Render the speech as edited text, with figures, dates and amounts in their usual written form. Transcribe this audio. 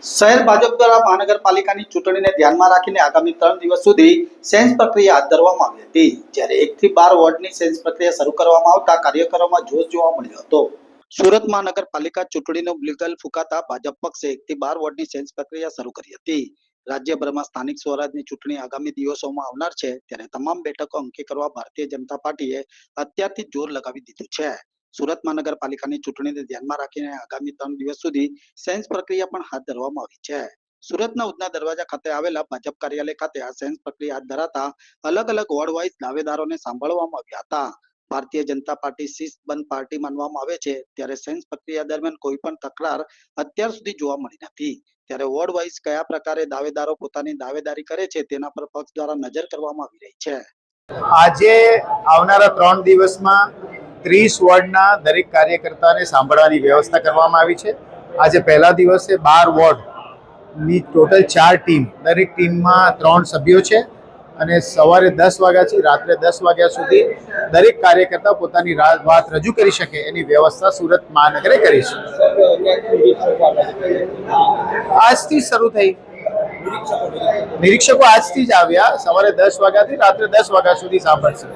શહેર ભાજપ દ્વારા મહાનગરપાલિકાની ચૂંટણીને ધ્યાનમાં રાખીને આગામી 3 દિવસ સુધી સેન્સ પ્રક્રિયા હાથ ધરવામાં આવી હતી, જ્યારે 1 થી 12 વોર્ડની સેન્સ પ્રક્રિયા શરૂ કરવામાં આવતા કાર્યકરોમાં જોશ જોવા મળ્યો હતો। સુરત મહાનગરપાલિકા ચૂંટણીનો બિગલ ફૂંકાતા ભાજપ પક્ષે 1 થી 12 વોર્ડની સેન્સ પ્રક્રિયા શરૂ કરી હતી। રાજ્યભરમાં સ્થાનિક સ્વરાજની ચૂંટણી આગામી દિવસોમાં આવનાર છે, ત્યારે તમામ બેઠકો અંકી કરવા ભારતીય જનતા પાર્ટીએ અત્યારથી જોર લગાવી દીધું છે। સુરત મહાનગરપાલિકાની ચૂંટણીને ધ્યાનમાં રાખીને આગામી 3 દિવસ સુધી સેન્સ પ્રક્રિયા પણ હાથ ધરવામાં આવી છે। સુરતના ઉધના દરવાજા ખાતે આવેલા ભાજપ કાર્યાલય ખાતે આ સેન્સ પ્રક્રિયા હાથ ધરાતા અલગ અલગ વોર્ડ વાઇઝ દાવેદારોને સાંભળવામાં આવ્યા હતા। ભારતીય જનતા પાર્ટી શિસ્તબદ્ધ પાર્ટી માનવામાં આવે છે, ત્યારે સેન્સ પ્રક્રિયા દરમિયાન કોઈ પણ તકરાર અત્યાર સુધી જોવા મળી નથી। ત્યારે વોર્ડ વાઇઝ કયા પ્રકારે દાવેદારો પોતાની દાવેદારી કરે છે તેના પર પક્ષ દ્વારા નજર કરવામાં આવી રહી છે। આજે આવનારા 3 દિવસમાં 30 વોર્ડના દરેક કાર્યકર્તાને સાંભળવાની વ્યવસ્થા કરવામાં આવી છે। આજે પહેલા દિવસે 12 વોર્ડની ટોટલ 4 ટીમ, દરેક ટીમમાં 3 સભ્યો છે અને સવારે 10 વાગ્યાથી રાત્રે 10 વાગ્યા સુધી દરેક કાર્યકર્તા પોતાની વાત રજૂ કરી શકે એની વ્યવસ્થા સુરત મહાનગરે કરી છે। આજથી શરૂ થઈ, નિરીક્ષકો આજથી જ આવ્યા, સવારે 10 વાગ્યાથી રાત્રે 10 વાગ્યા સુધી સાંભળશે।